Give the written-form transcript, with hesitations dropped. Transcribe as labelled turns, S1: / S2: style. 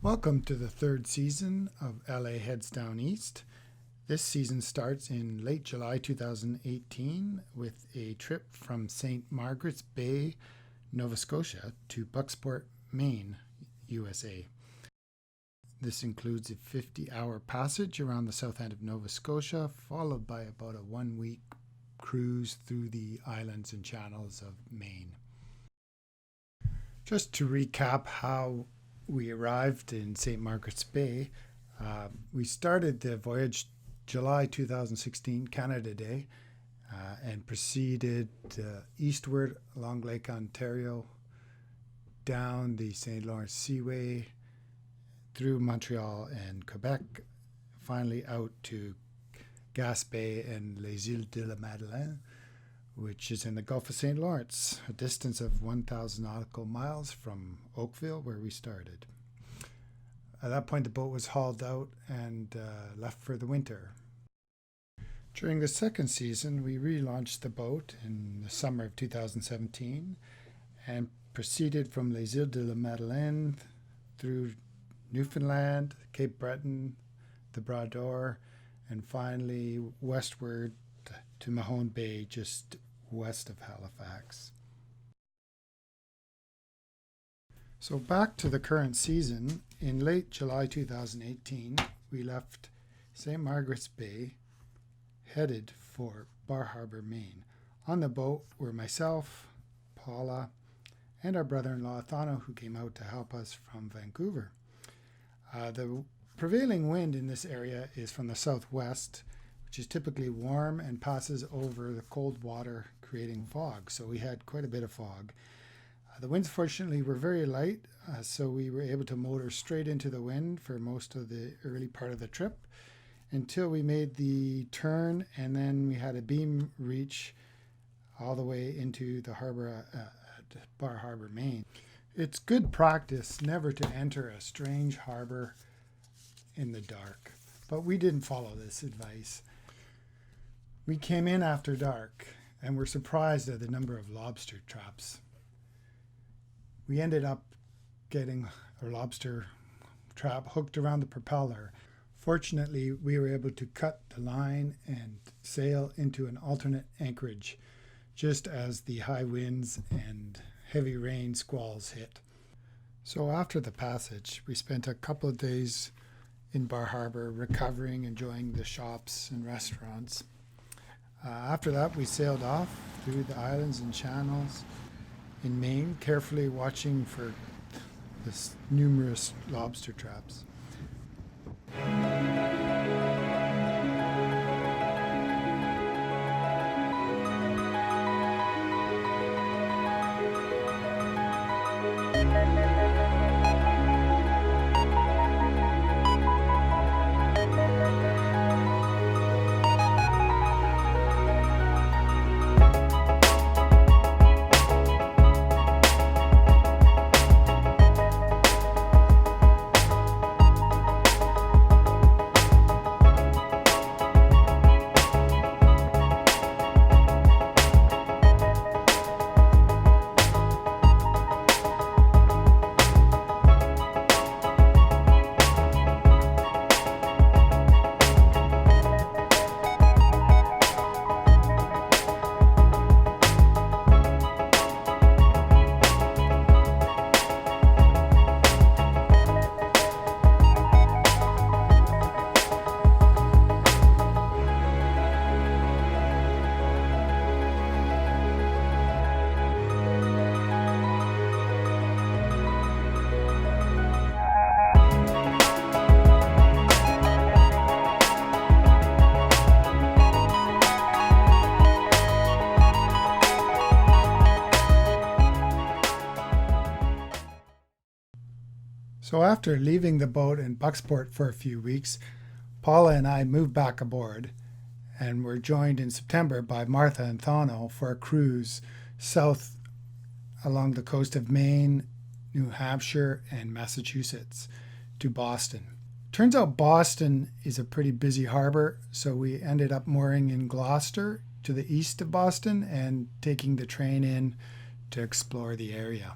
S1: Welcome to the third season of LA Heads Down East. This season starts in late July 2018 with a trip from St. Margaret's Bay, Nova Scotia to Bucksport, Maine, USA. This includes a 50-hour passage around the south end of Nova Scotia, followed by about a one-week cruise through the islands and channels of Maine. Just to recap how we arrived in St. Margaret's Bay. We started the voyage July 2016, Canada Day, and proceeded eastward along Lake Ontario, down the St. Lawrence Seaway, through Montreal and Quebec, finally out to Gaspé and Les Îles de la Madeleine, which is in the Gulf of St. Lawrence, a distance of 1,000 nautical miles from Oakville, where we started. At that point, the boat was hauled out and left for the winter. During the second season, we relaunched the boat in the summer of 2017 and proceeded from Les Îles de la Madeleine through Newfoundland, Cape Breton, the Bras d'Or, and finally westward to Mahone Bay, just west of Halifax. So back to the current season, in late July 2018, we left St. Margaret's Bay, headed for Bar Harbor, Maine. On the boat were myself, Paula, and our brother-in-law, Thano, who came out to help us from Vancouver. The prevailing wind in this area is from the southwest, which is typically warm and passes over the cold water, creating fog. So we had quite a bit of fog. The winds, fortunately, were very light, so we were able to motor straight into the wind for most of the early part of the trip until we made the turn, and then we had a beam reach all the way into the harbor at Bar Harbor, Maine. It's good practice never to enter a strange harbor in the dark, but we didn't follow this advice. We came in after dark and were surprised at the number of lobster traps. We ended up getting a lobster trap hooked around the propeller. Fortunately, we were able to cut the line and sail into an alternate anchorage just as the high winds and heavy rain squalls hit. So after the passage, we spent a couple of days in Bar Harbor recovering, enjoying the shops and restaurants. After that, we sailed off through the islands and channels in Maine, carefully watching for the numerous lobster traps. So after leaving the boat in Bucksport for a few weeks, Paula and I moved back aboard and were joined in September by Martha and Thano for a cruise south along the coast of Maine, New Hampshire, and Massachusetts to Boston. Turns out Boston is a pretty busy harbor, so we ended up mooring in Gloucester to the east of Boston and taking the train in to explore the area.